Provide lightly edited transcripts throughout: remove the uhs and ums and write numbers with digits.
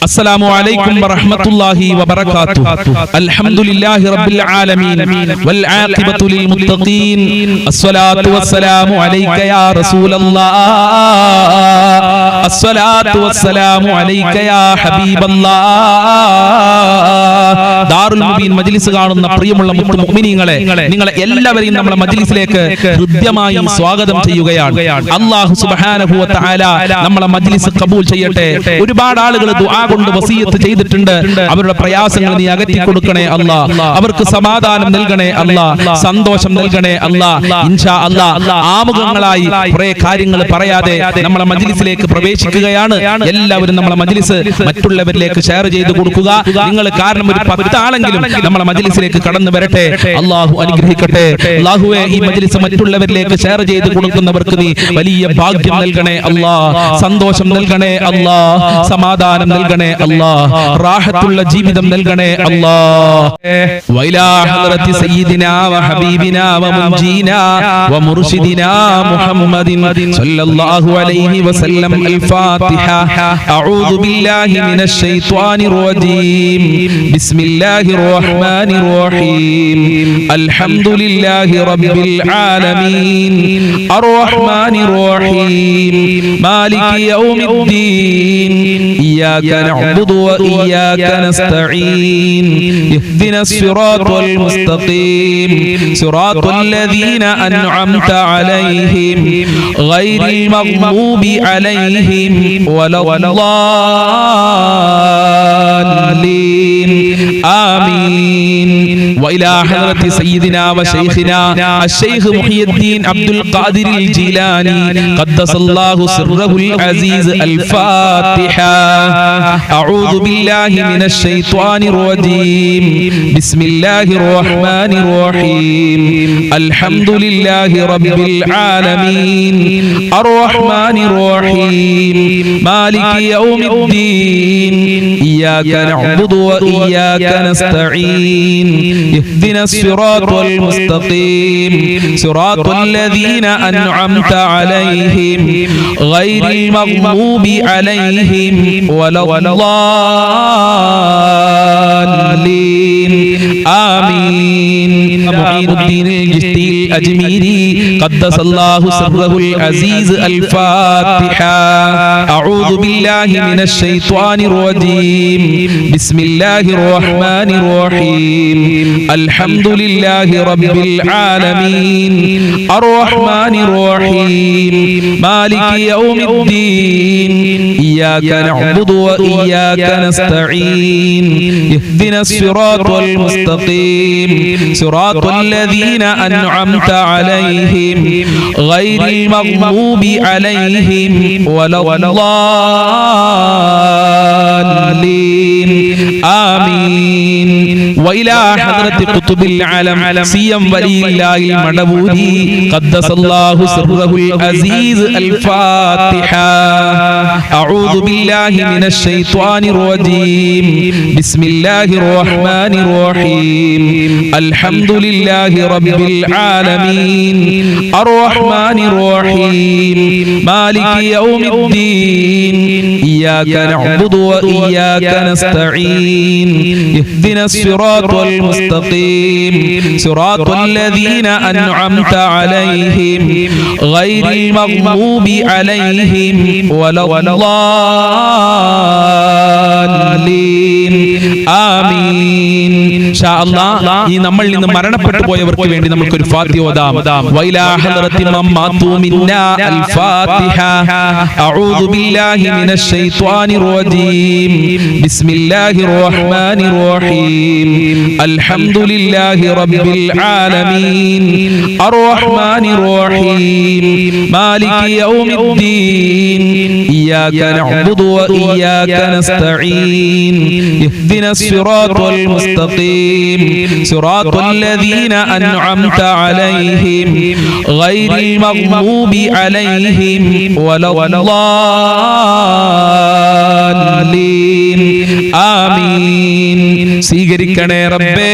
السلام عليكم ورحمة الله وبركاته. الحمد لله رب العالمين والعاقبة للمتقين. الصلاة والسلام عليك يا رسول الله. الصلاة والسلام عليك يا حبيب الله. ദാറുൽ മുബീൻ മജ്ലിസ് കാണുന്ന പ്രിയമുള്ള മുഅ്മിനീങ്ങളെ, നിങ്ങളെ എല്ലാവരെയും നമ്മുടെ മജ്ലിസിലേക്ക് ഹൃദ്യമായി സ്വാഗതം ചെയ്യുകയാണ്. അല്ലാഹു സുബ്ഹാനഹു വ തആല നമ്മുടെ മജ്ലിസ് ഖബൂൽ ചെയ്യട്ടെ. ഒരുപാട് ആളുകൾ ദുആ കൊണ്ട് വസിയത്ത് ചെയ്തിട്ടുണ്ട്. അവരുടെ പ്രയാസങ്ങൾ നീ അകറ്റി കൊടുക്കണേ അല്ലാ. അവർക്ക് സമാധാനം നൽകണേ അല്ലാ. സന്തോഷം നൽകണേ അല്ലാ. ഇൻഷാ അല്ലാ ആമുഖങ്ങളായി കുറെ കാര്യങ്ങൾ പറയാതെ നമ്മുടെ മജ്ലിസിലേക്ക് പ്രവേശിക്കുകയാണ്. എല്ലാവരും നമ്മുടെ മജ്ലിസ് മറ്റുള്ളവരിലേക്ക് ഷെയർ ചെയ്തു കൊടുക്കുക. നിങ്ങൾ കാരണം ഒരു 10 ആളെങ്കിലും നമ്മുടെ മജ്ലിസിലേക്ക് കടന്നു വരട്ടെ. അല്ലാഹു അനുഗ്രഹിക്കട്ടെ. അല്ലാഹുവേ, ഈ മജ്ലിസ് മറ്റുള്ളവരിലേക്ക് ഷെയർ ചെയ്തു കൊടുക്കുന്നവർക്ക് നീ വലിയ ഭാഗ്യം നൽകണേ അല്ലാ. സന്തോഷം നൽകണേ അല്ലാ. സമാധാനം നൽകണേ അല്ലാ. റാഹത്തുള്ള ജീവിതം നൽകണേ അല്ലാ. വൈലാ ഹദ്റത്തി സയ്യിദിനാ വ ഹബീബിനാ വ മുൻജീനാ വ മുർശിദിനാ മുഹമ്മദിൻ സല്ലല്ലാഹു അലൈഹി വസല്ലം. അൽ ഫാത്തിഹ. അഊദു ബില്ലാഹി മിനശ് ശൈത്വാനിർ റജീം. ബിസ്മില്ലാഹിർ റഹ്മാനിർ റഹീം. അൽഹംദുലില്ലാഹി റബ്ബിൽ ആലമീൻ. അർറഹ്മാനിർ റഹീം. മാലികി യൗമിദ്ദീൻ. ഇയ്യാക നഅ്ബുദു വ ഇയ്യാക നസ്തഈൻ. ഇഹ്ദിനസ് സിറാത്തൽ മുസ്തഖീം. സിറാത്തൽ ലദീന അൻഅംത അലൈഹിം ഗൈറിൽ മഗ്ദൂബി അലൈഹിം വലദ്ദാലിൻ. ആമീൻ. വഇലാ ഹദ്റത്തി സയ്യിദിനാ വ ശൈഖിനാ അശ്ശൈഖ് മുഹിയുദ്ദീൻ അബ്ദുൽ ഖാദിർ ജീലാനി ഖദ്ദസല്ലാഹു സിർറഹുൽ അസീസ്. അൽ ഫാത്തിഹ. അഊദു ബില്ലാഹി മിനശ് ശൈത്വാനിർ റജീം. ബിസ്മില്ലാഹിർ റഹ്മാനിർ റഹീം. അൽഹംദുലില്ലാഹി റബ്ബിൽ ആലമീൻ. അർറഹ്മാനിർ റഹീം. മാലികി യൗമിദ്ദീൻ. ഇയ്യാക നഅ്ബുദു വ ഇയ്യാക നസ്തഈൻ. ഇഹ്ദിനസ് സിറാത്തൽ മുസ്തഖീം. സിറാത്തൽ ലദീന അൻഅംത അലൈഹിം ഗൈറിൽ മഗ്ദൂബി അലൈഹിം വലദ്ദാലിൻ. ആമീൻ. മുഈനുദ്ദീൻ ജിസ്തി അജ്മീരി ഖദ്ദസല്ലാഹു സിർറഹുൽ അസീസ്. അൽ ഫാത്തിഹ. അഊദു ബില്ലാഹി മിനശ് ശൈത്വാനിർ റജീം. ബിസ്മില്ലാഹിർ റഹ്മാനിർ റഹീം. അൽഹംദുലില്ലാഹി റബ്ബിൽ ആലമീൻ. അർറഹ്മാനിർ റഹീം. മാലികി യൗമിദ്ദീൻ. ഇയ്യാക നഅ്ബുദു വ ഇയ്യാക നസ്തഈൻ. ഇഹ്ദിനസ് സിറാത്തൽ മുസ്തഖീം. സിറാത്തൽ ലദീന അൻഅംത അലൈഹിം ഗൈറിൽ മഗ്ദൂബി അലൈഹിം വലദ്ദാലിൻ. ആമീൻ. വഇലാ ഹദ്റത്തി ഖുതുബിൽ അലം സിയം വലിയില്ലാഹിൽ മടവൂരി ഖദ്ദസല്ലാഹു സിർറഹുൽ അസീസ്. അൽ ഫാത്തിഹ. അഊദു ബില്ലാഹി മിനശ് ശൈത്വാനിർ റജീം. ബിസ്മില്ലാഹിർ റഹ്മാനിർ റഹീം. അൽഹംദുലില്ലാഹി റബ്ബിൽ ആലമീൻ. അർറഹ്മാനിർ റഹീം. മാലികി യൗമിദ്ദീൻ. ഇയ്യാക നഅ്ബുദു വ ഇയ്യാക നസ്തഈൻ. ഇഹ്ദിനസ് സിറാത്തൽ മുസ്തഖീം. സിറാത്തൽ ലദീന അൻഅംത അലൈഹിം ഗൈറിൽ മഗ്ദൂബി അലൈഹിം വലദ്ദാലിൻ. ആമീൻ. ഇൻഷാ അല്ലാഹ് ഈ നമ്മളിൽ നിന്ന് മരണപ്പെട്ടു പോയവർക്ക് വേണ്ടി നമുക്ക് ഒരു ഫാത്തിഹ ഓതാം. വഇലാ ഹദ്റത്തി മമ്മാതു മിന്നാ. അൽ ഫാത്തിഹ. അഊദു ബില്ലാഹി മിനശ് ശൈത്വാനിർ റജീം. ബിസ്മില്ലാഹിർ റഹ്മാനിർ റഹീം. അൽഹംദുലില്ലാഹി റബ്ബിൽ ആലമീൻ. അർറഹ്മാനിർ റഹീം. മാലികി യൗമിദ്ദീൻ. ഇയ്യാക നഅ്ബുദു വ ഇയ്യാക നസ്തഈൻ. ഇഹ്ദിനസ് സിറാത്തൽ മുസ്തഖീം. സിറാത്തൽ ലദീന അൻഅംത അലൈഹിം ഗൈറിൽ മഗ്ദൂബി അലൈഹിം വലദ്ദാലിൻ. ആമീൻ. സ്വീകരിക്കണേ റബ്ബേ.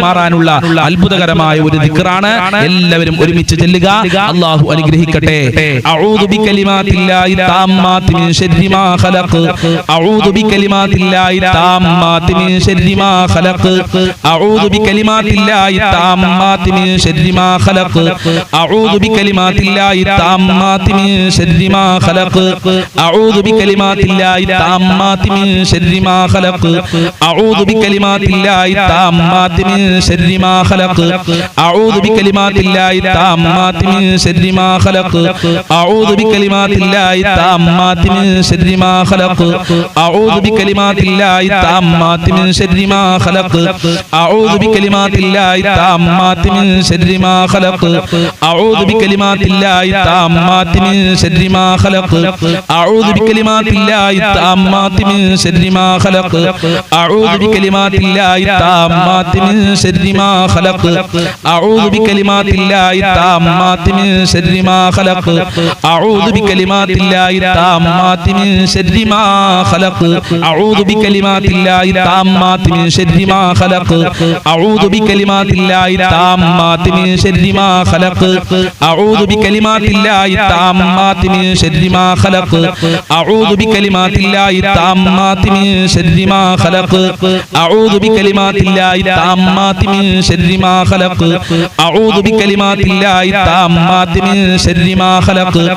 മാറാനുള്ള അത്ഭുതകരമായ ഒരു ദിക്റാണ്. എല്ലാവരും ഒരുമിച്ച് ചെല്ലുക. അല്ലാഹു അനുഗ്രഹിക്കട്ടെ. അഊദു ബികലിമാത്തില്ലാഹി താമ്മാതി മിൻ ശർരി മാ ഖലഖ്. അഊദു ബികലിമാത്തില്ലാഹി താമ്മാതി മിൻ ശർരി മാ ഖലഖ്. അഊദു ബികലിമാത്തില്ലാഹി താമ്മാതി മിൻ ശർരി മാ ഖലഖ്. അഊദു ബികലിമാത്തില്ലാഹി താമ്മാതി മിൻ ശർരി മാ ഖലഖ്. അഊദു ബികലിമാത്തില്ലാഹി താമ്മാതി മിൻ ശർരി മാ ഖലഖ്. അഊദു ബികലിമാത്തില്ലാഹി താമ്മാതി മിൻ ശർരി മാ ഖലഖ്. അഊദു ബികലിമാത്തില്ലാഹി താമ്മാതി മിൻ ശർരി മാ ഖലഖ്. അഊദു ബികലിമാത്തില്ലാഹി താമ്മാതി മിൻ ശർരി മാ ഖലഖ്. അഊദു ബികലിമാത്തില്ലാഹി താമ്മാതി മിൻ ശർരി മാ ഖലഖ്. അഊദു ബികലിമാത്തില്ലാഹി താമ്മാതി മിൻ ശർരി മാ ഖലഖ്. അഊദു ബികലിമാത്തില്ലാഹി താമ്മാതി മിൻ ശർരി മാ ഖലഖ്. അഊദു ബികലിമാത്തില്ലാഹി താമ്മാതി മിൻ ശർരി മാ ഖലഖ്. അഊദു ബികലിമാത്തില്ലാഹി താമ്മാതി മിൻ ശർരി മാ ഖലഖ്. അഊദു ബികലിമാത്തില്ലാഹി താമ്മാതി മിൻ ശർരി മാ ഖലഖ്. അഊദു ബികലിമാത്തില്ലാഹി താമ്മാതി മിൻ ശർരി മാ ഖലഖ്. അഊദു ബികലിമാത്തില്ലാഹി താമ്മാതി മിൻ ശർരി മാ ഖലഖ്. അഊദു ബികലിമാത്തില്ലാഹി താമ്മാതി മിൻ ശർരി മാ ഖലഖ്. അഊദു ബികലിമാത്തില്ലാഹി താമ്മാതി മിൻ ശർരി മാ ഖലഖ്. അഊദു ബികലിമാത്തില്ലാഹി താമ്മാതി മിൻ ശർരി മാ ഖലഖ്. അഊദു ബികലിമാത്തില്ലാഹി താമ്മാതി മിൻ ശർരി മാ ഖലഖ്. അഊദു ബികലിമാത്തില്ലാഹി താമ്മാതി മിൻ ശർരി മാ ഖലഖ്.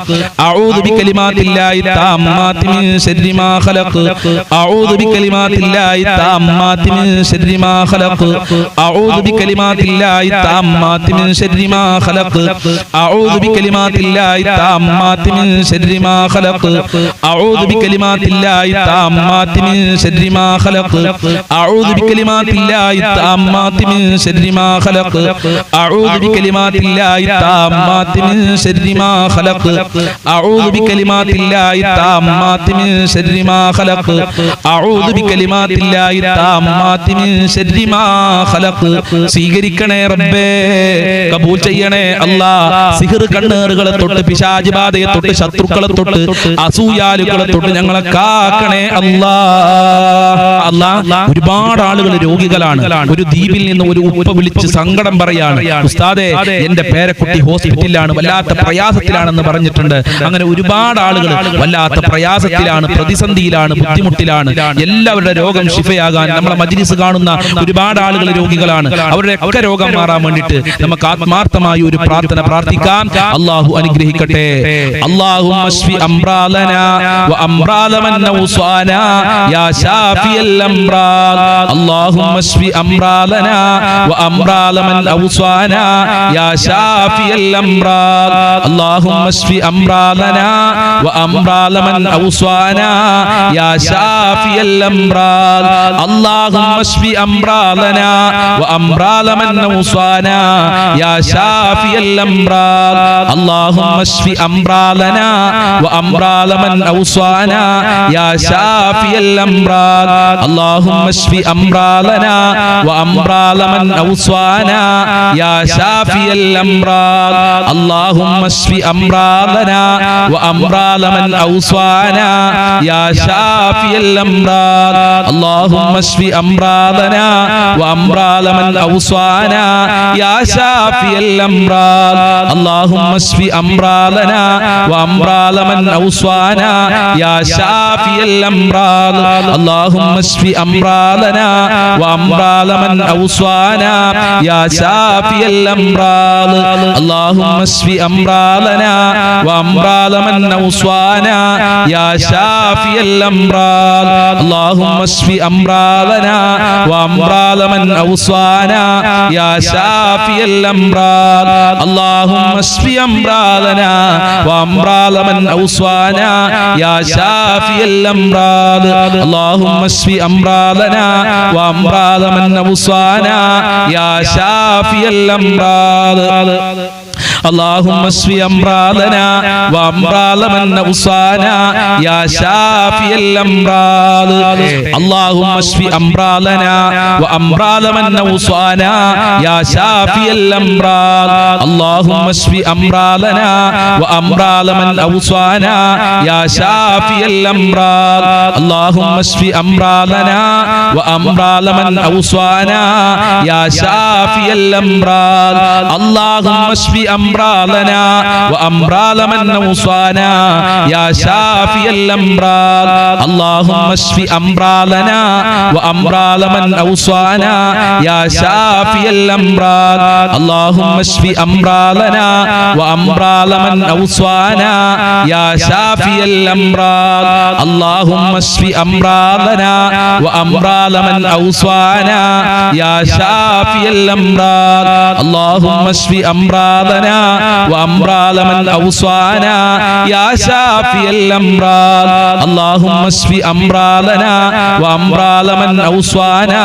അഊദു ബികലിമാത്തില്ലാഹി താമ്മാതി മിൻ ശർരി മാ ഖലഖ്. അഊദു ബികലിമാത്തില്ലാഹി താമ്മാതി മിൻ ശർരി മാ ഖലഖ്. അഊദു ബികലിമാത്തില്ലാഹി താമ്മാതി മിൻ ശർരി മാ ഖലഖ്. അഊദു ബികലിമാത്തില്ലാഹി താമ്മാതി മിൻ ശർരി മാ ഖലഖ്. അഊദു ബികലിമാത്തില്ലാഹി താമ്മാതി മിൻ ശർരി മാ ഖലഖ്. അഊദു ബികലിമാത്തില്ലാഹി താമ്മാതി മിൻ ശർരി മാ ഖലഖ്. അഊദു ബികലിമാത്തില്ലാഹി താമ്മാതി മിൻ ശർരി മാ ഖലഖ്. അഊദു ബികലിമാത്തില്ലാഹി താമ്മാതി മിൻ ശർരി മാ ഖലഖ്. അഊദു ബികലിമാത്തില്ലാഹി താമ്മാതി മിൻ ശർരി മാ ഖലഖ്. സ്വീകരിക്കണേ റബ്ബേ, കബൂൽ ചെയ്യണേ അല്ലാ. സിഹർ കണ്ണേറുകളെ തൊട്ട്, പിശാച് ബാധയെ തൊട്ട്, ശത്രുക്കളെ തൊട്ട്, അസൂയാലുക്കളെ തൊട്ട് ഞങ്ങളെ കാക്കണേ അല്ലാ. അല്ലാ, ഒരുപാട് ആളുകൾ രോഗികളാണ്. ഒരു ദ്വീപിൽ നിന്ന് ഒരു ഉപ്പ വിളിച്ച് സങ്കടം പറയാണ്, ഉസ്താദേ എന്റെ പേരക്കുട്ടി ഹോസ്പിറ്റലിലാണ്, വല്ലാത്ത പ്രയാസത്തിലാണെന്ന് പറഞ്ഞിട്ടുണ്ട്. അങ്ങനെ ഒരുപാട് ആളുകൾ വല്ലാത്ത പ്രയാസത്തിലാണ്, പ്രതിസന്ധിയിലാണ്, ബുദ്ധിമുട്ടിലാണ്. എല്ലാവരുടെ രോഗം ശിഫയാകാൻ നമ്മളെ മജ്‌ലിസ് കാണുന്ന ഒരുപാട് ആളുകൾ രോഗികളാണ്. അവരുടെ ഒക്കെ രോഗം മാറാൻ വേണ്ടിയിട്ട് നമുക്ക് ആത്മാർത്ഥമായി ഒരു പ്രാർത്ഥന പ്രാർത്ഥിക്കാം. അല്ലാഹു അനുഗ്രഹിക്കട്ടെ. അല്ലാഹുമ്മ ശ്ഫി അംറാലനാ വ അംറാല മൻ ഔസാനാ യാ ശാഫിയൽ അംറാൽ. അല്ലാഹുമ്മ ശ്ഫി അംറാലനാ വ അംറാല മൻ ഔസാനാ യാ ശാഫിയൽ അംറാൽ. അല്ലാഹുമ്മ ശ്ഫി അംറാലനാ വ അംറാല മൻ ഔസാനാ യാ ശാഫിയൽ അംറാൽ. അല്ലാഹുമ്മ ശ്ഫി അംറാലനാ വ അംറാല മൻ ഔസാനാ യാ ശാഫിയൽ അംറാൽ. അല്ലാഹുമ്മ ശ്ഫി അംറാലനാ വ അംറാല മൻ ഔസാനാ യാ ശാഫിയൽ അംറാൽ. അല്ലാഹുമ്മ ശ്ഫി അംറാലനാ വ അംറാല മൻ ഔസാനാ യാ ശാഫിയൽ അംറാൽ. അല്ലാഹുമ്മ ശ്ഫി അംറാലനാ വ അംറാല മൻ ഔസാനാ യാ ശാഫിയൽ അംറാൽ. അല്ലാഹുമ്മ ശ്ഫി അംറാലനാ വ അംറാല മൻ ഔസാനാ യാ ശാഫിയൽ അംറാൽ. അല്ലാഹുമ്മ ശ്ഫി അംറാലനാ വ അംറാല മൻ ഔസാനാ യാ ശാഫിയൽ അംറാൽ. അല്ലാഹുമ്മ ശ്ഫി അംറാലനാ വ അംറാല മൻ ഔസാനാ യാ ശാഫിയൽ അംറാൽ. അല്ലാഹുമ്മ ശ്ഫി അംറാലനാ വ അംറാല മൻ ഔസാനാ യാ ശാഫിയൽ അംറാൽ. അല്ലാഹുമ്മ ശ്ഫി അംറാലനാ വ അംറാല മൻ ഔസാനാ യാ ശാഫിയൽ അംറാൽ. അല്ലാഹുമ്മ ശ്ഫി അംറാലനാ വ അംറാല മൻ ഔസാനാ യാ ശാഫിയൽ അംറാൽ. അല്ലാഹുമ്മ ശ്ഫി അംറാലനാ വ അംറാല മൻ ഔസാനാ യാ ശാഫിയൽ അംറാൽ. اللهم اشف امراضنا وامراض من اوصانا يا شافي الامراض اللهم اشف امراضنا وامراض من اوصانا يا شافي الامراض اللهم اشف امراضنا وامراض من اوصانا يا شافي الامراض اللهم اشف امراضنا وامراض من اوصانا يا شافي الامراض اللهم اشف امراضنا وامراض من اوصانا يا شافي الامراض اللهم اشف امراضنا وامراض من اوصانا يا شافي الامراض اللهم اشف امراضنا وامراض من اوصانا يا شافي الامراض اللهم اشف امراضنا وامراض من اوصانا يا شافي الامراض اللهم اشف امراضنا وامراض من اوصانا يا شافي الامراض اللهم اشف امراضنا وامراض من اوصانا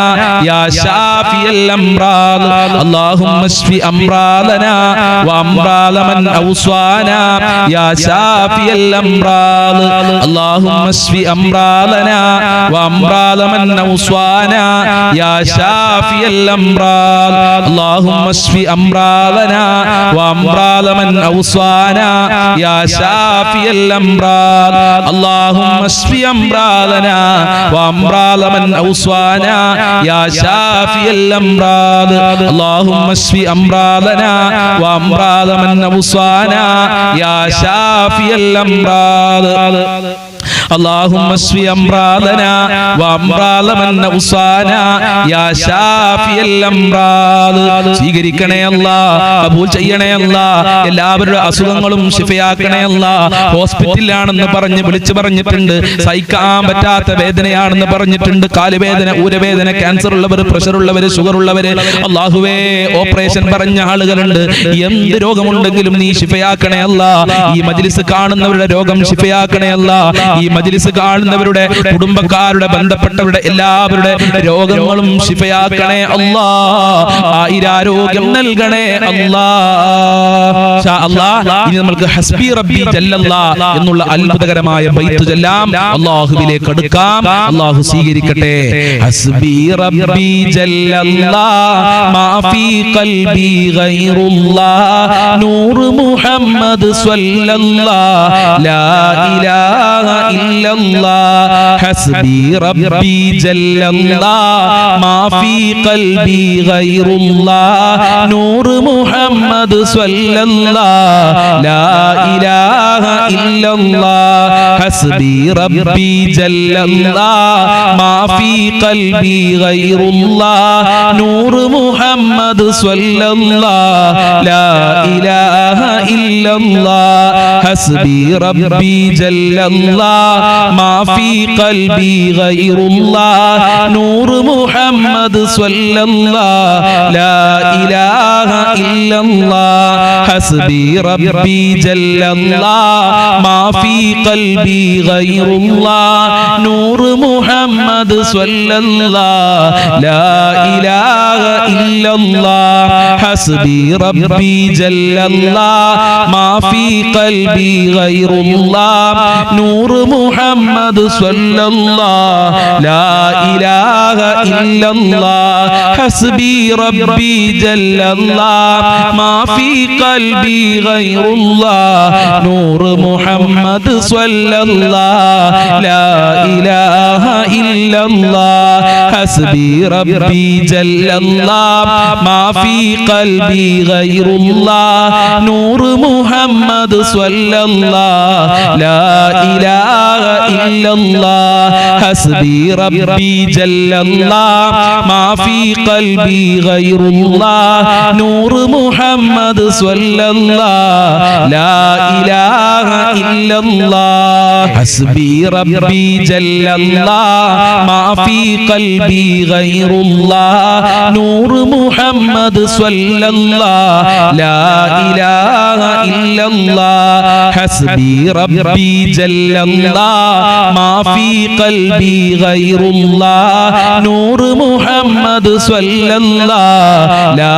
يا شافي الامراض اللهم اشف امراضنا وامراض من اوصانا يا شافي الامراض اللهم اشف امراضنا وامراض من اوصانا يا شافي الامراض اللهم اشف امراضنا وامراض من اوصانا يا شافي الامراض اللهم اشف امراضنا وامراض من اوصانا يا شافي الامراض اللهم اشف امراضنا وامراض من اوصانا يا شافي الامراض اللهم اشف امراضنا وامراض من اوصانا يا شافي الامراض സ്വീകരിക്കണേ അല്ലാഹ്, കബൂൽ ചെയ്യണേ അല്ലാഹ്, എല്ലാവരുടെ അസുഖങ്ങളും ശിഫയാക്കണേ അല്ലാഹ്. ഹോസ്പിറ്റലിലാണെന്ന് പറഞ്ഞ് വിളിച്ചു പറഞ്ഞിട്ടുണ്ട്, സഹിക്കാൻ പറ്റാത്ത വേദനയാണെന്ന് പറഞ്ഞിട്ടുണ്ട്, കാലുവേദന, ഊരവേദന, ക്യാൻസർ ഉള്ളവർ, പ്രഷർ ഉള്ളവർ, ഷുഗർ ഉള്ളവർ, അല്ലാഹുവേ ഓപ്പറേഷൻ പറഞ്ഞ ആളുകളുണ്ട്. എന്ത് രോഗമുണ്ടെങ്കിലും നീ ശിഫയാക്കണേ അല്ലാഹ്. ഈ മജ്ലിസ് കാണുന്നവരുടെ രോഗം ശിഫയാക്കണേ അല്ലാഹ്. ഈ മജ്ലിസ് കാണുന്നവരുടെ കുടുംബക്കാരുടെ ബന്ധപ്പെട്ടവരുടെ എല്ലാവരുടെ രോഗങ്ങളും ശിഫയാക്കണേ അല്ലാഹ്. ആയിരാരോഗ്യം നൽകണേ അല്ലാഹ്. ഇനി നമുക്ക് ഹസ്ബി റബ്ബി ജല്ലല്ലാഹ് എന്നുള്ള അത്ഭുതകരമായ ബൈത്ത് ചൊല്ലാം, അല്ലാഹുവിലേക്ക് അടുക്കാം. അല്ലാഹു സ്വീകരിക്കട്ടെ. ഹസ്ബി റബ്ബി ജല്ലല്ലാഹ് മാ ഫീ ഖൽബി ഗൈറുല്ലാഹ് നൂർ മുഹമ്മദ് സ്വല്ലല്ലാഹ് ലാ ഇലാഹ ഇല്ലല്ലാഹ് ഹസ്ബി റബ്ബി ജല്ലല്ലാഹ് മാ ഫീ ഖൽബി ഗൈറുല്ലാഹ് നൂർ മുഹമ്മദ് സ്വല്ലല്ലാഹ് ലാ ഇലാഹ ഇല്ലല്ലാഹ് ഹസ്ബി റബ്ബി ജല്ലല്ലാഹ് മാ ഫീ ഖൽബി ഗൈറുല്ലാഹ് നൂർ മുഹമ്മദ് സ്വല്ലല്ലാഹ് ലാ ഇലാഹ ഇല്ലല്ലാഹ് ഹസ്ബി റബ്ബി ജല്ലല്ലാഹ് മാ ഫീ ഖൽബി ഗൈറുല്ലാഹ് നൂർ മുഹമ്മദ് സ്വല്ലല്ലാഹ് ലാ ഇലാഹ ഇല്ലല്ലാഹ് ഹസ്ബി റബ്ബി ജല്ലല്ലാഹ് മാ ഫീ ഖൽബി ഗൈറുല്ലാഹ് നൂർ മുഹമ്മദ് സ്വല്ലല്ലാഹ് ലാ ഇലാഹ ഇല്ലല്ലാഹ് ഹസ്ബി റബ്ബി ജല്ലല്ലാഹ് മാ ഫീ ഖൽബി ഗൈറുല്ലാഹ് നൂർ മുഹമ്മദ് സ്വല്ലല്ലാഹ് ലാ ഇലാഹ ഇല്ലല്ലാഹ് ഹസ്ബി റബ്ബി ജല്ലല്ലാഹ് മാ ഫീ ഖൽബി ഗൈറുല്ലാഹ് നൂർ മുഹമ്മദ് സ്വല്ലല്ലാഹ് ലാ ഇലാഹ ഇല്ലല്ലാഹ് ഹസ്ബി റബ്ബി ജല്ലല്ലാഹ് മാ ഫീ ഖൽബി ഗൈറുല്ലാഹ് നൂർ മുഹമ്മദ് സ്വല്ലല്ലാഹ് ലാ ഇലാഹ ഇല്ലല്ലാഹ് ഹസ്ബി റബ്ബി ജല്ലല്ലാഹ് മാ ഫീ ഖൽബി ഗൈറുല്ലാഹ് നൂർ മുഹമ്മദ് സ്വല്ലല്ലാഹ് ലാ ഇലാഹ ഇല്ലല്ലാഹ് ഹസ്ബി റബ്ബി ജല്ലല്ലാഹ് മാ ഫീ ഖൽബി ഗൈറുല്ലാഹ് നൂർ മുഹമ്മദ് സ്വല്ലല്ലാഹ് ലാ ഇലാഹ ഇല്ലല്ലാഹ് ഹസ്ബി റബ്ബി ജല്ലല്ലാഹ് മാ ഫീ ഖൽബി ഗൈറുല്ലാഹ് നൂർ മുഹമ്മദ് സ്വല്ലല്ലാഹ് ലാ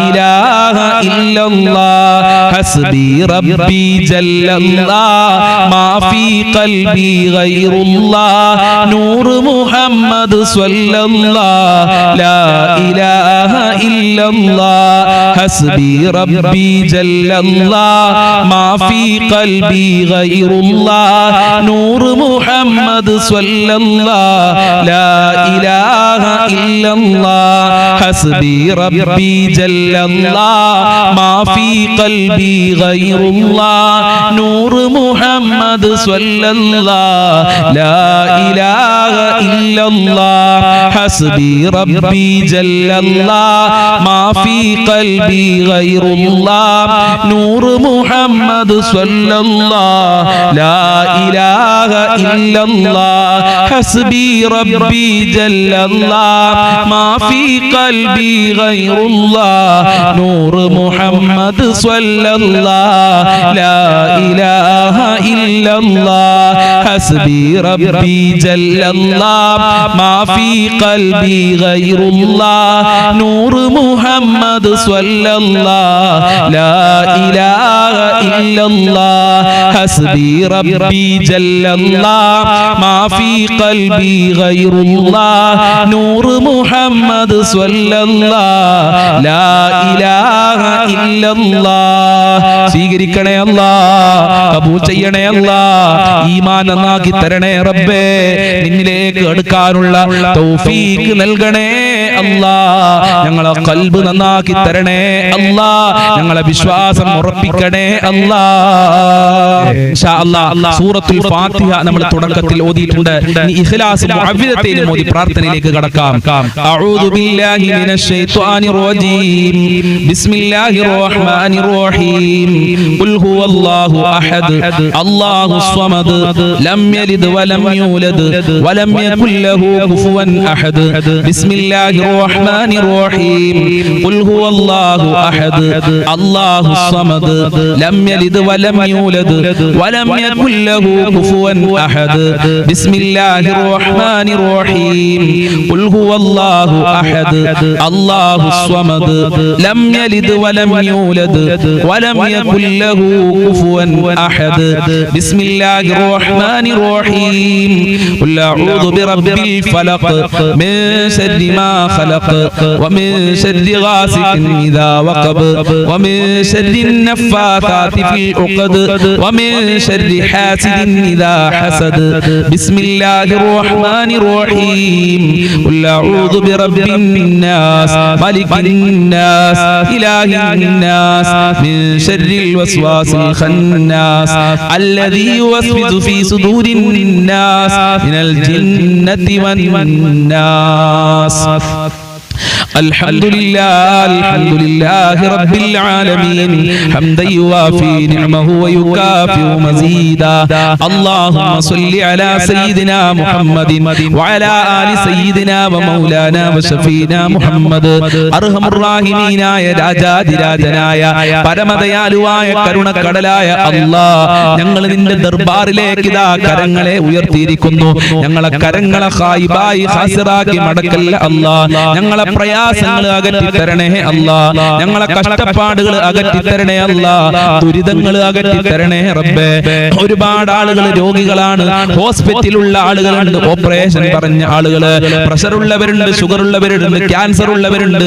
ഇലാഹ ഇല്ലല്ലാഹ് حسبي ربي جل الله ما في قلبي غير الله نور محمد صلى الله لا إله إلا الله حسبي ربي جل الله ما في قلبي غير الله نور محمد صلى الله لا إله إلا الله حسبي ربي جل الله ما في قلبي غير الله نور محمد صلى الله لا إله إلا الله حسبي ربي جل الله ما في قلبي غير الله نور محمد صلى الله لا إله إلا الله حسبي ربي جل الله ما في قلبي غير الله نور محمد صلى الله لا إله إلا الله حسبي ربي جل الله ما في قلبي غير الله نور محمد صلى الله لا إله إلا الله حسبي ربي جل الله ما في قلبي غير الله نور محمد صلى الله لا إله إلا الله സ്വീകരിക്കണേ അല്ലാഹ് കബൂൽ ചെയ്യണേ അല്ലാഹ് ഈമാൻ നന്നാക്കി തരണേ റബ്ബേ നിന്നിലേക്ക് അടുക്കാനുള്ള തൗഫീഖ് നൽകണേ അല്ലാഹ് ഞങ്ങളെ ഖൽബ് നന്നാക്കി തരണേ അല്ലാഹ് ഞങ്ങളെ വിശ്വാസം ഉറപ്പിക്കണേ അല്ലാഹ് ഇൻഷാ അല്ലാഹ് സൂറത്തുൽ ഫാത്തിഹ നമ്മൾ തുടക്കത്തിൽ ഓതിയിട്ടുണ്ട് ഇനി ഇഖ്ലാസ് മുഅവ്വിദതൈൻ ഓതി പ്രാർത്ഥനയിലേക്ക് കടക്കാം അഊദു ബില്ലാഹി മിനശ് ശൈത്വാനിർ റജീം ബിസ്മില്ലാഹിർ റഹ്മാനിർ റഹീം ഖുൽ ഹുവല്ലാഹു അഹദ് അല്ലാഹുസ് സ്വമദ് ലം യലിദ് വലം യൂലദ് വലം യകുൽ ലഹു കുഫുവൻ അഹദ് ബിസ്മില്ലാഹിർ റഹ്മാനിർ റഹീം ഖുൽ ഹുവല്ലാഹു അഹദ് അല്ലാഹുസ് സ്വമദ് ലം യലിദ് വലം യൂലദ് വലം യകുൽ ലഹു കുഫുവൻ അഹദ് ബിസ്മില്ലാഹിർ റഹ്മാനിർ റഹീം ഖുൽ ഹുവല്ലാഹു അഹദ് അല്ലാഹുസ് സ്വമദ് ലം യലിദ് വലം യൂലദ് വലം യകുൽ ലഹു കുഫുവൻ അഹദ് ബിസ്മില്ലാഹിർ റഹ്മാനിർ റഹീം ഖുൽ അഊദു ബിറബ്ബിൽ ഫലഖ് മിൻ ശർരി മാ ഖലഖ് വമിൻ ശർരി ഗാസിഖിൻ ഇദാ വഖബ വമിൻ ശർരി النفاثات في العقد ومن شر حاسد إذا حسد بسم الله الرحمن الرحيم قل أعوذ برب الناس ملك الناس إله الناس من شر الوسواس الخناس الذي يوسوس في صدور الناس من الجنة والناس الحمد لله رب العالمين حمدا يوافي نعمه ويكافئ مزيدا اللهم صل على سيدنا محمد وعلى آل سيدنا ومولانا وشفينا محمد أرحم الراحمين يا രാജാതിരാജനായ പരമദയാലുവായ കരുണക്കടലായ അല്ലാഹ് ഞങ്ങൾ നിന്റെ ദർബാറിലേക്ക് ഇതാ കരങ്ങളെ ഉയർത്തിയിരിക്കുന്നു ഞങ്ങളെ കരങ്ങളെ ഖായിബായി ഖാസിറാക്കി മടക്കല്ല അല്ലാഹ് ഞങ്ങളെ പ്രയാസങ്ങൾ അകറ്റി തരണേ അല്ലാഹ് ഞങ്ങളെ കഷ്ടപ്പാടുകൾ അകറ്റി തരണേ അല്ലാഹ് ദുരിതങ്ങൾ അകറ്റി തരണേ റബ്ബേ ഒരുപാട് ആളുകൾ രോഗികളാണ് ഹോസ്പിറ്റലിലുള്ള ആളുകളുണ്ട് ഓപ്പറേഷൻ പറഞ്ഞ ആളുകള് പ്രഷർ ഉള്ളവരുണ്ട് ഷുഗർ ഉള്ളവരുണ്ട് ക്യാൻസർ ഉള്ളവരുണ്ട്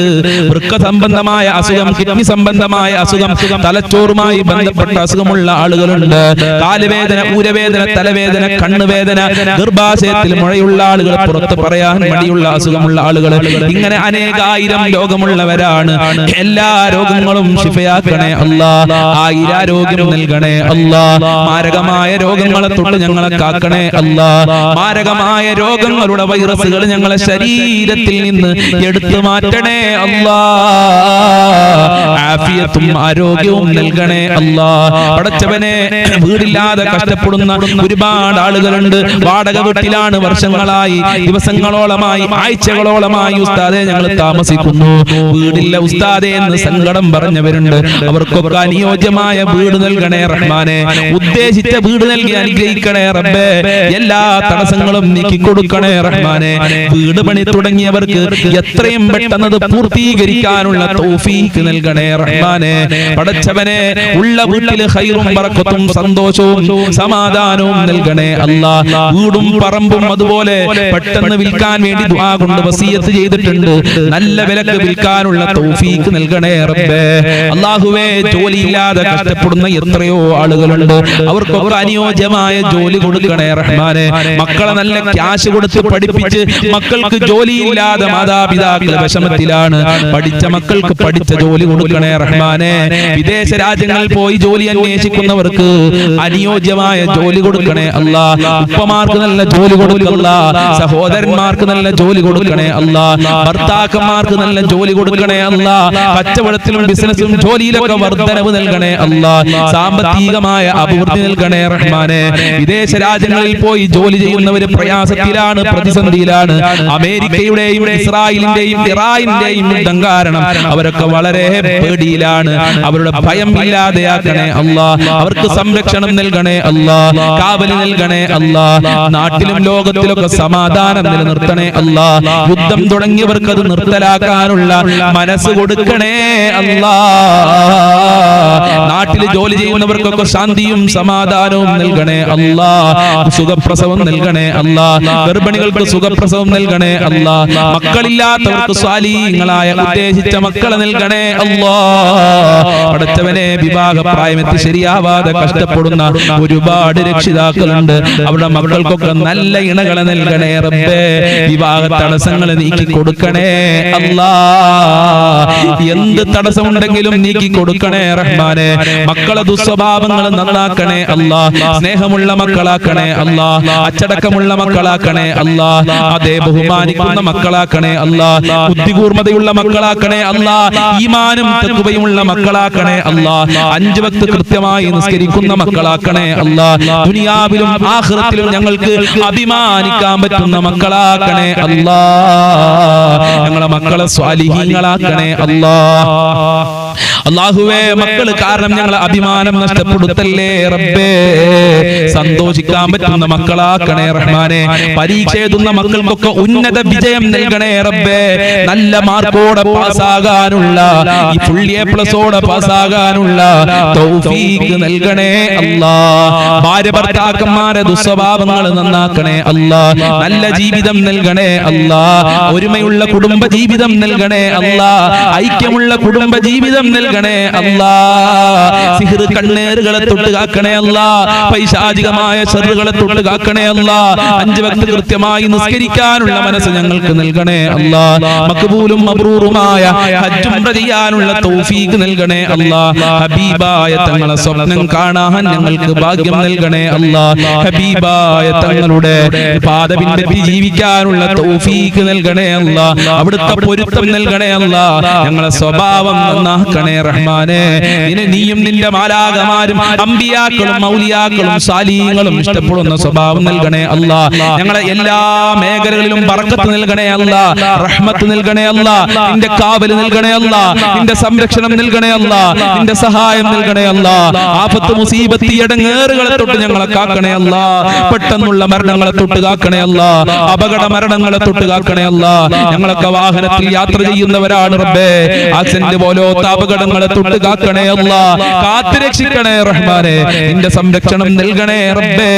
വൃക്ക സംബന്ധമായ അസുഖം കിഡ്നി സംബന്ധമായ അസുഖം തലച്ചോറുമായി ബന്ധപ്പെട്ട അസുഖമുള്ള ആളുകളുണ്ട് കാലുവേദന ഊരവേദന തലവേദന കണ്ണുവേദന ഗർഭാശയത്തിൽ മുഴയുള്ള ആളുകൾ പുറത്ത് പറയാൻ മടിയുള്ള അസുഖമുള്ള ആളുകൾ ഇങ്ങനെ അനേകായിരം രോഗമുള്ളവരാണ് എല്ലാ രോഗങ്ങളും ശിഫയാക്കണേ അല്ലാഹ് ആയിരാരോഗ്യം നൽകണേ അല്ലാഹ് മാരകമായ രോഗങ്ങളെ തൊട്ട് ഞങ്ങളെ കാക്കണേ അല്ലാഹ് മാരകമായ രോഗങ്ങളുടെ വൈറസുകൾ ഞങ്ങളെ ശരീരത്തിൽ നിന്ന് എടുത്തു മാറ്റണേ അല്ലാഹ് ആഫിയത്തും ആരോഗ്യവും നൽകണേ അല്ലാഹ് പടച്ചവനെ വീടില്ലാതെ കഷ്ടപ്പെടുന്ന ഒരുപാട് ആളുകളുണ്ട് വാടക വീട്ടിലാണ് വർഷങ്ങളായി ദിവസങ്ങളോളമായി ആഴ്ചകളോളമായി ഉസ്താദേ ഞങ്ങൾ താമസിക്കുന്നു. വീടില്ല ഉസ്താദേ എന്ന് സങ്കടം പറഞ്ഞവരുണ്ട്. അവർക്കൊക്കെ അനുയോജ്യമായ വീട് നൽകണേ റഹ്മാനെ. ഉദ്ദേശിച്ച വീട് നൽകി അനുഗ്രഹിക്കണേ റബ്ബേ. എല്ലാ തടസ്സങ്ങളും നീക്കി കൊടുക്കണേ റഹ്മാനെ. വീട് പണി തുടങ്ങിയവർക്ക് എത്രയും പെട്ടെന്ന് അത് പൂർത്തീകരിക്കാനുള്ള തൗഫീഖ് നൽകണേ റഹ്മാനെ. പടച്ചവനെ, ഉള്ള വീട്ടില് ഖൈറും ബറക്കത്തും സന്തോഷവും സമാധാനവും നൽകണേ അല്ലാഹ്. വീടും പറമ്പും അതുപോലെ പെട്ടെന്ന് വിൽക്കാൻ വേണ്ടി ദുആ കൊണ്ട് വസിയത്ത് ചെയ്തിട്ടുണ്ട്. നല്ല വിലക്ക് വിൽക്കാനുള്ള തൗഫീഖ് നൽകണേ റബ്ബേ. അല്ലാഹുവേ, ജോലിയില്ലാതെ കഷ്ടപ്പെടുന്ന എത്രയോ ആളുകളുണ്ട്. അവർക്കൊക്കെ അനുയോജ്യമായ ജോലി കൊടുക്കണേ റഹ്മാനെ. മക്കളെ നല്ല ക്യാഷ് കൊടുത്ത് പഠിപ്പിച്ച് മക്കൾക്ക് ജോലിയില്ലാതെ മാതാപിതാക്കൾ വിഷമത്തിലാണ്. പഠിച്ച മക്കൾക്ക് പഠിച്ച ജോലി കൊടുക്കണേ റഹ്മാനെ. വിദേശ രാജ്യങ്ങളിൽ പോയി ജോലി അന്വേഷിക്കുന്നവർക്ക് അനുയോജ്യമായ ജോലി കൊടുക്കണേ അല്ലാഹ്. ഉപ്പമാർക്ക് നല്ല ജോലി കൊടുക്കല്ല, സഹോദരന്മാർക്ക് നല്ല ജോലി കൊടുക്കണേ അല്ലാഹ്. ഭർത്താക്കന്മാർക്ക് നല്ല ജോലി കൊടുക്കണേ അല്ലാഹ്. കച്ചവടത്തിലും ബിസിനസ്സിലും ജോലിയിലൊക്കെ വർധനവ് നൽകണേ അല്ലാഹ്. സാമ്പത്തികമായ അഭിവൃദ്ധി നൽകണേ റഹ്മാനെ. വിദേശ രാജ്യങ്ങളിൽ പോയി ജോലി ചെയ്യുന്നവര് പ്രയാസത്തിലാണ്, പ്രതിസന്ധിയിലാണ്. അമേരിക്കയുടെയും ഇസ്രായേലിന്റെയും ഇറാനിന്റെയും യുദ്ധം കാരണം അവരൊക്കെ വളരെ പേടിയിലാണ്. അവരുടെ ഭയം ഇല്ലാതെയാക്കണേ അല്ലാഹ്. അവർക്ക് സംരക്ഷണം നൽകണേ അല്ലാഹ്. കാവല് നൽകണേ അല്ലാഹ്. നാട്ടിലും ലോകത്തിലൊക്കെ സമാധാനം നിലനിർത്തണേ അല്ലാഹ്. യുദ്ധം തുടങ്ങിയവർക്ക് അത് നിർത്തലാക്കാനുള്ള മനസ്സ് കൊടുക്കണേ അല്ലാഹ്. നാട്ടിൽ ജോലി ചെയ്യുന്നവർക്കൊക്കെ ശാന്തിയും സമാധാനവും നൽകണേ അല്ലാഹ്. സുഖപ്രസവം നൽകണേ അല്ലാഹ്. ഗർഭിണികൾക്ക് സുഖപ്രസവം നൽകണേ അല്ലാഹ്. മക്കളില്ലാത്തവർക്ക് സ്വാലിഹീങ്ങളായ ഉദ്ദേശിച്ച മക്കളെ നൽകണേ അല്ലാഹ്. പടച്ചവനെ, വിവാഹ പ്രായമെത്തി ശരിയാവാതെ കഷ്ടപ്പെടുന്ന ഒരുപാട് രക്ഷിതാക്കളുണ്ട്. അവരുടെ മക്കൾക്കൊക്കെ നല്ല ഇണകളെ നൽകണേ റബ്ബേ. വിവാഹ തടസ്സങ്ങൾ നീക്കി കൊടുക്കണേ അല്ലാഹ്. എന്ത് തടസ്സമുണ്ടെങ്കിലും നീക്കി കൊടുക്കണേ റഹ്മാനെ. മക്കളെ ദുസ്വഭാവങ്ങൾ നന്നാക്കണേ അല്ലാഹ്. സ്നേഹമുള്ള മക്കളാക്കണേ അല്ലാഹ്. അച്ചടക്കമുള്ള മക്കളാക്കണേ അല്ലാഹ്. അതേ ബഹുമാനിക്കുന്ന മക്കളാക്കണേ അല്ലാഹ്. ബുദ്ധികൂർമ്മതയുള്ള മക്കളാക്കണേ അല്ലാഹ്. ഈമാനും തഖ്വയുമുള്ള മക്കളാക്കണേ അല്ലാഹ്. 5 വക്ത് കൃത്യമായി നിസ്കരിക്കുന്ന മക്കളാക്കണേ അല്ലാഹ്. ദുനിയാവിലും ആഖിറത്തിലും ഞങ്ങൾക്ക് അഭിമാനിക്കാൻ പറ്റുന്ന മക്കളാക്കണേ അല്ലാഹ്. ഞങ്ങളെ മക്കളെ സ്വാലിഹീങ്ങളാക്കണേ അല്ലാഹ്. അല്ലാഹുവേ, മക്കള് കാരണം ഞങ്ങളെ അഭിമാനം നഷ്ടപ്പെടുത്തല്ലേ റബ്ബേ. സന്തോഷിക്കാൻ പറ്റുന്ന മക്കളാക്കണേ റഹ്മാനെ. പരീക്ഷ എഴുതുന്ന മക്കൾക്കൊക്കെ ഉന്നത വിജയം നൽകണേ റബ്ബേ. നല്ല മാർക്കോടെ പാസ്സാകാനുള്ള, ഈ ഫുൾ A+ഓടെ പാസ്സാകാനുള്ള തൗഫീഖ് നൽകണേ അല്ലാഹ്. ഭാര്യ ഭർത്താക്കന്മാരെ ദുസ്വഭാവങ്ങൾ നന്നാക്കണേ അല്ലാഹ്. നല്ല ജീവിതം നൽകണേ അല്ലാഹ്. ഒരുമയുള്ള കുടുംബ ജീവിതം നൽകണേ അല്ലാഹ്. ഐക്യമുള്ള കുടുംബ ജീവിതം നൽകണേ അല്ലാഹ്. സിഹ്ർ കണ്ണേറുകളെ തൊട്ട് കാക്കണേ അല്ലാഹ്. പൈശാചികമായ ശർറുകളെ തൊട്ട് കാക്കണേ അല്ലാഹ്. 5 വക്ത് കൃത്യമായി നിസ്കരിക്കാനുള്ള മനസ്സ് ഞങ്ങൾക്ക് നൽകണേ അല്ലാഹ്. മഖ്ബൂലും മബ്റൂറുമായ ഹജ്ജ് ഉംറ ചെയ്യാനുള്ള തൗഫീഖ് നൽകണേ അല്ലാഹ്. ഹബീബായ തങ്ങളെ സ്വപ്നം കാണാൻ ഞങ്ങൾക്ക് ഭാഗ്യം നൽകണേ അല്ലാഹ്. ഹബീബായ തങ്ങളുടെ പാത പിൻപറ്റി ജീവിക്കാനുള്ള തൗഫീഖ് നൽകണേ അല്ലാഹ്. അവിടുത്തെ പൊരുത്തം നൽകണേ അല്ലാഹ്. ഞങ്ങളെ സ്വഭാവം നന്നാക്കണേ റഹ്മാനെ. നീയും നിന്റെ മാലാഖമാരും അമ്പിയാക്കളും മൗലിയാക്കളും സാലിഹീങ്ങളും ഇഷ്ടപ്പെടുന്ന സ്വഭാവം നൽകണേ അല്ലാഹ്. ഞങ്ങളെ എല്ലാ മേഖലകളിലും ബർക്കത്ത് നൽകണേ അല്ലാഹ്. റഹ്മത്ത് നൽകണേ അല്ലാഹ്. നിന്റെ കാവല് നൽകണേ അല്ലാഹ്. നിന്റെ സംരക്ഷണം നൽകണേ അല്ലാഹ്. നിന്റെ സഹായം നൽകണേ അല്ലാഹ്. ആഫത്ത് മുസീബത്ത് ഇടങ്ങേറുകളെ തൊട്ട് ഞങ്ങളെ കാക്കണേ അല്ലാഹ്. പെട്ടെന്നുള്ള മരണങ്ങളെ തൊട്ട് കാക്കണേ അല്ലാഹ്. അപകട മരണങ്ങളെ തൊട്ട് കാക്കണേ അല്ലാഹ്. ഞങ്ങളൊക്കെ വാഹനത്തിൽ യാത്ര ചെയ്യുന്നവരാണ് റബ്ബേ. ആക്സിഡന്റ് പോലത്തെ അപകടങ്ങളെ തൊട്ട് കാക്കണേ അല്ലാഹ്. കാത്തു രക്ഷിക്കണേ റഹ്മാനെ. നിന്റെ സംരക്ഷണം നൽകണേ റബ്ബേ.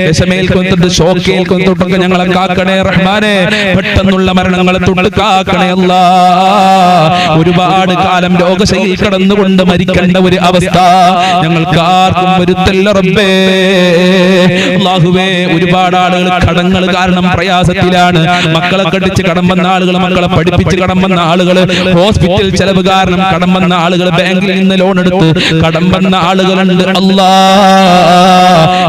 വിഷമേൽക്കൊണ്ടിട്ട് ഷോക്കേൽക്കൊണ്ടിട്ടൊക്കെ ഞങ്ങളെ കാക്കണേ റഹ്മാനെ. പെട്ടെന്നുള്ള മരണങ്ങളെ തൊട്ട് കാക്കണേ അല്ലാഹ്. ഒരുപാട് കാലം രോഗശൈലിയിൽ കടന്നുകൊണ്ട് മരിക്കേണ്ട ഒരു അവസ്ഥ ഞങ്ങൾക്ക് ആർക്കും വരുത്തല്ല റബ്ബേ. അല്ലാഹുവേ, ഒരുപാട് ആളുകൾ കടങ്ങൾ കാരണം പ്രയാസത്തിലാണ്. മക്കളെ കടിച്ച് കടം വന്ന ആളുകൾ, മക്കളെ പഠിപ്പിച്ച് കടം വന്ന ആളുകൾ, ഹോസ്പിറ്റൽ ചെലവ് കാരണം കടം വന്ന ആളുകൾ ബാങ്കിൽ നിന്ന് ലോൺ എടുത്ത് കടം വന്ന ആളുകളുണ്ട്. അല്ലാ,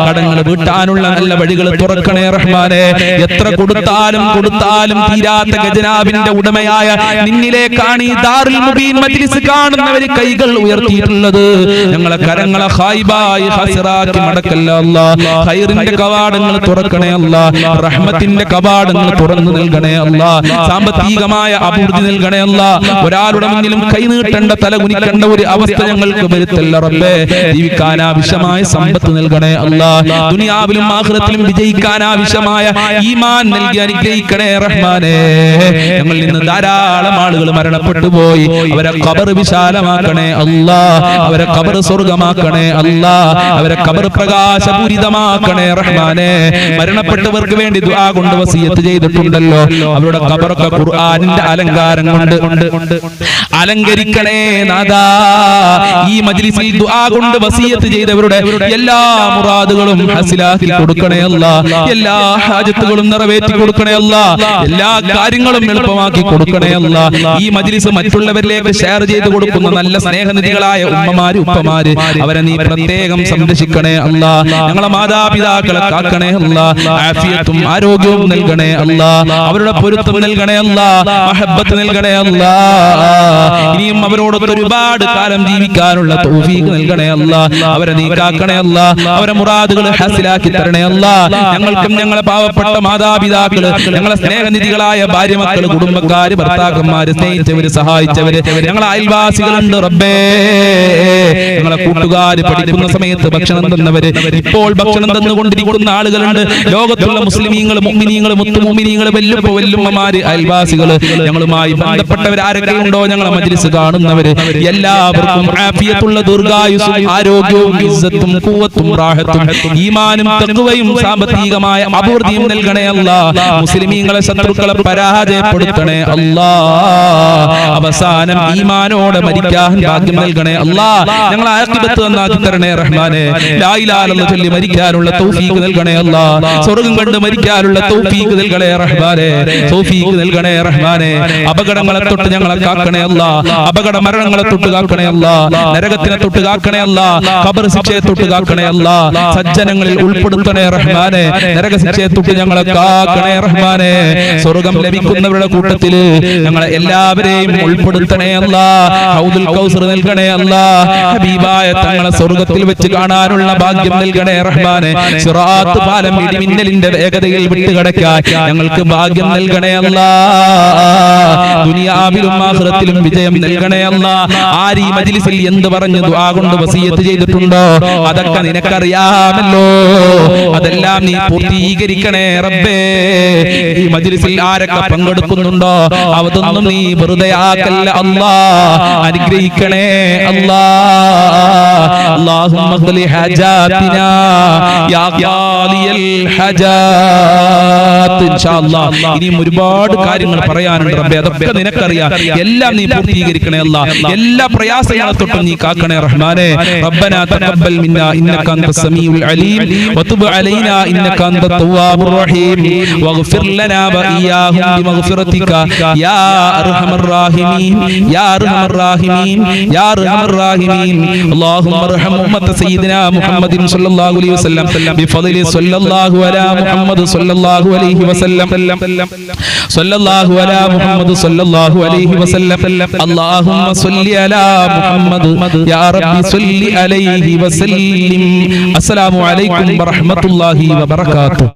കടങ്ങൾ വീട്ടാനുള്ള നല്ല വഴികൾ തുറക്കണേ റഹ്മാനെ. എത്ര കൊടുത്താലും തീരാത്ത ഖജനാവിന്റെ ഉടമയായ നിന്നിലേക്കാണ് ഈ ദാറുൽ മുബീൻ മജ്ലിസ് കാണുന്നവർ കൈകൾ ഉയർത്തിയിട്ടുള്ളത്. ഞങ്ങളെ കരങ്ങളെ ഖായിബായി ഖസിറാക്കി മടക്കല്ല അല്ലാഹ്. ഖൈറിന്റെ കവാടങ്ങൾ തുറക്കണേ അല്ലാഹ്. റഹ്മത്തിന്റെ കവാടങ്ങൾ തുറന്നു നൽകണേ അല്ലാഹ്. സാമ്പത്തികമായ അഭിവൃദ്ധി നൽകണേ അല്ലാഹ്. ഒരാളുടെ മുന്നിലും കൈ നീട്ടേണ്ട, തല കുനിക്കേണ്ട ഒരു അവസ്ഥ ഞങ്ങൾക്ക് വരുത്തല്ല റബ്ബേ. ജീവിക്കാൻ ആവശ്യമായ സമ്പത്ത് നൽകണേ അല്ലാഹ്. ദുനിയാവിലും ആഖിറത്തിലും വിജയിക്കാൻ ആവശ്യമായ ഈമാൻ നൽകി അനുഗ്രഹിക്കണേ റഹ്മാനേ. ഞങ്ങളിൽ നിന്ന് ധാരാളം ആളുകൾ മരണപ്പെട്ടു പോയി. അവരെ ഖബർ വിശാലമാക്കണേ അല്ലാഹ്. അവരെ ഖബർ സ്വർഗ്ഗമാക്കണേ അല്ലാഹ്. അവരെ ഖബർ പ്രകാശപൂരിതമാക്കണേ റഹ്മാനേ. മരണപ്പെട്ടവർക്ക് വേണ്ടി ദുആ കൊണ്ട് വസിയത്ത് ചെയ്തിട്ടുണ്ടല്ലോ, അവരുടെ ഖബറൊക്കെ ഖുർആനിന്റെ അലങ്കാരം കൊണ്ട് അലങ്കരിക്കണേ നാദാ. ഈ മജ്ലിസിൽ ദുആ കൊണ്ട് വസിയത്ത് ചെയ്തവരുടെ എല്ലാ മുറാദുകളും ഹസിലാക്കി കൊടുക്കണേ അല്ലാഹ്. എല്ലാ ഹാജത്തുകളും നിറവേറ്റി കൊടുക്കണേ അല്ലാഹ്. എല്ലാ കാര്യങ്ങളും എളുപ്പമാക്കി കൊടുക്കണേ അല്ലാഹ്. ഈ മജ്ലിസ് മറ്റുള്ളവരിലേക്ക് ഷെയർ ചെയ്ത് കൊടുക്കുന്ന നല്ല സ്നേഹനിധികളായ ഉമ്മമാര് ഉപ്പമാര്, അവരെ നീ പ്രത്യേകം സംരക്ഷിക്കണേ അല്ലാഹ്. ഞങ്ങളെ മാതാപിതാക്കളെ കാക്കണേ അല്ലാഹ്. ആഫിയത്തും ആരോഗ്യവും നൽകണേ അല്ലാഹ്. അവരുടെ പൊരുത്തം നൽകണേ അല്ലാഹ്. മഹബ്ബത്ത് നൽകണേ അല്ലാഹ്. ഇനിയും അവരോടൊത്ത് ഒരുപാട് കാലം ജീവിക്കാനുള്ള തൗഫീഖ് നൽകണേ അല്ലാഹ്. അവരെ നീ കാക്കണേ അല്ലാഹ്. അവരെ മുറാദുകൾ ഹാസിലാക്കി തരണേ അല്ലാഹ്. ഞങ്ങൾക്കും ഞങ്ങളെ പാവപ്പെട്ട മാതാപിതാക്കള്, ഞങ്ങളെ സ്നേഹനിധികളായ ഭാര്യ മക്കള്, കുടുംബക്കാര്, ഭർത്താക്കന്മാര്, സ്നേഹിച്ചവര്, സഹായിച്ചവര്, ഞങ്ങളെ അയൽവാസികളുണ്ട് റബ്ബേ. ഞങ്ങളെ കൂട്ടുകാര്, പഠിക്കുന്ന സമയത്ത് ഭക്ഷണം തന്നവര്, ഇപ്പോൾ ഭക്ഷണം തന്നുകൊണ്ടിരിക്കുന്ന ആളുകളുണ്ട്. ലോകത്തുള്ള മുസ്ലിമീങ്ങൾ, മുഅ്മിനീങ്ങൾ, മുത്തുമുഅ്മിനീങ്ങൾ, വല്ലുമ്മമാര്, അയൽവാസികള്, ഞങ്ങളുമായി ബന്ധപ്പെട്ടവർ ആരൊക്കെ ഉണ്ടോ, ഞങ്ങളെ മജ്ലിസ് കാണുന്നവര് എല്ലാവർക്കും ആഫിയത്തുള്ള ദീർഘായുസ്സും ആരോഗ്യവും ഇസ്സത്തും ഖുവത്തും റാഹത്തും ഈമാനും തഖ്വയും സാമ്പത്തികമായ അഭിവൃദ്ധിയും നൽകണേ അല്ലാഹ്. മുസ്ലിമീങ്ങളെ ശത്രുക്കളെ പരാജയപ്പെടുത്തണേ അല്ലാഹ്. അവസാനം ഈമാനോടെ മരിക്കാൻ ഭാഗ്യം നൽകണേ അല്ലാഹ്. ഞങ്ങളെ ആഖിബത്ത് നന്നാക്കി തരണേ റഹ്മാനേ. ലാ ഇലാഹ ഇല്ലല്ലാഹ് ചൊല്ലി മരിക്കാനുള്ള തൗഫീഖ് നൽകണേ അല്ലാഹ്. സ്വർഗ്ഗം കണ്ട് മരിക്കാനുള്ള തൗഫീഖ് നൽകണേ റഹ്മാനേ. തൗഫീഖ് നൽകണേ റഹ്മാനേ. അപകടങ്ങളെ തൊട്ട് ഞങ്ങളെ കാക്കണേ അല്ലാഹ്. അപകട മരണങ്ങളെ തൊട്ട് കാക്കണേ അല്ലാഹ്. നരകത്തിനെ തൊട്ട് കാക്കണേ അല്ലാഹ്. ഖബർ ശിക്ഷയെ തൊട്ട് കാക്കണേ അല്ലാഹ്. സജ്ജനങ്ങളിൽ ഉൾപ്പെടുത്തണേ റഹ്മാനേ. നരക ശിക്ഷയെ തൊട്ട് ഞങ്ങളെ കാക്കണേ റഹ്മാനേ. സ്വർഗ്ഗം ലഭിക്കുന്നവരുടെ കൂട്ടത്തിൽ ഞങ്ങളെ എല്ലാവരെയും ഉൾപ്പെടുത്തണേ അല്ലാഹ്. ഹൗദുൽ കൗസർ നൽകണേ അല്ലാഹ്. ഹബീബായ തങ്ങളെ സ്വർഗ്ഗത്തിൽ വെച്ച് കാണാനുള്ള ഭാഗ്യം നൽകണേ റഹ്മാനേ. സിറാത്ത് പാലം ഇടിമിന്നലിന്റെ വേഗതയിൽ വിട്ടുകടക്കാൻ ഞങ്ങൾക്ക് ഭാഗ്യം നൽകണേ അല്ലാഹ്. ദുനിയാവിലും ആഖിറത്തിലും വിജയം നൽകണേ അല്ലാഹ്. ആര് ഈ മജ്ലിസിൽ എന്ത് പറഞ്ഞു ദുആ കൊണ്ട് വസിയത്ത് ചെയ്തിട്ടുണ്ടോ അതൊക്കെ നിനക്കറിയാമല്ലോ. അതെല്ലാം നീ പൂർത്തീകരിക്കണേ റബ്ബേ. ഈ മജ്ലിസിൽ ആരൊക്കെ പങ്കെടുക്കുന്നുണ്ടോ അതൊന്നും നീ വെറുതെ ആക്കല്ല അല്ലാഹ്. അനുഗ്രഹിക്കണേ അല്ലാഹ്. അല്ലാഹുമ്മ ഖ്ലി ഹജാതിനാ യാ ഖാലിയൽ ഹജാത്ത്. ഇൻഷാ അല്ലാഹ് ഇനിയും ഒരുപാട് കാര്യങ്ങൾ പറയാനുണ്ട് റബ്ബേ. അതൊക്കെ നിനക്കറിയാം. എല്ലാം നീ പൂർത്തീകരിക്കണേ അല്ലാഹ്. എല്ലാ പ്രയാസങ്ങളെ തൊട്ടും നീ കാക്കണേ റഹ്മാനേ. റബ്ബനാ തഖബ്ബൽ മിന്നാ ഇന്നക അൻതസ് സമീഉൽ അലീം വതുബ് അലൈനാ ഇന്നക അൻതത് തവ്വാബുർ റഹീം വഗ്ഫിർ ലനാ വഇയ്യാഹും ബിമഗ്ഫിറതിക യാ അർഹമർ റഹീമീൻ യാ അർഹമർ റഹീമീൻ യാ അർഹമർ റഹീമീൻ. അല്ലാഹുമ്മ അർഹം ഉമ്മത സയ്യിദിനാ മുഹമ്മദിൻ സ്വല്ലല്ലാഹു അലൈഹി വസല്ലം ബിഫദ്ലി സ്വല്ലല്ലാഹു അലാ മുഹമ്മദ് സ്വല്ലല്ലാഹു അലൈഹി വസല്ലം സ്വല്ലല്ലാഹു അലാ മുഹമ്മദ് സ്വല്ലല്ലാഹു അലൈഹി വസല്ലം. അല്ലാഹുമ്മ സ്വല്ലി അലാ മുഹമ്മദ് യാ റബ്ബി സ്വല്ലി അലൈഹി വസല്ലിം. അസ്സലാമു അലൈക്കും വറഹ്മത്തുള്ളാഹി വബറകാതുഹു.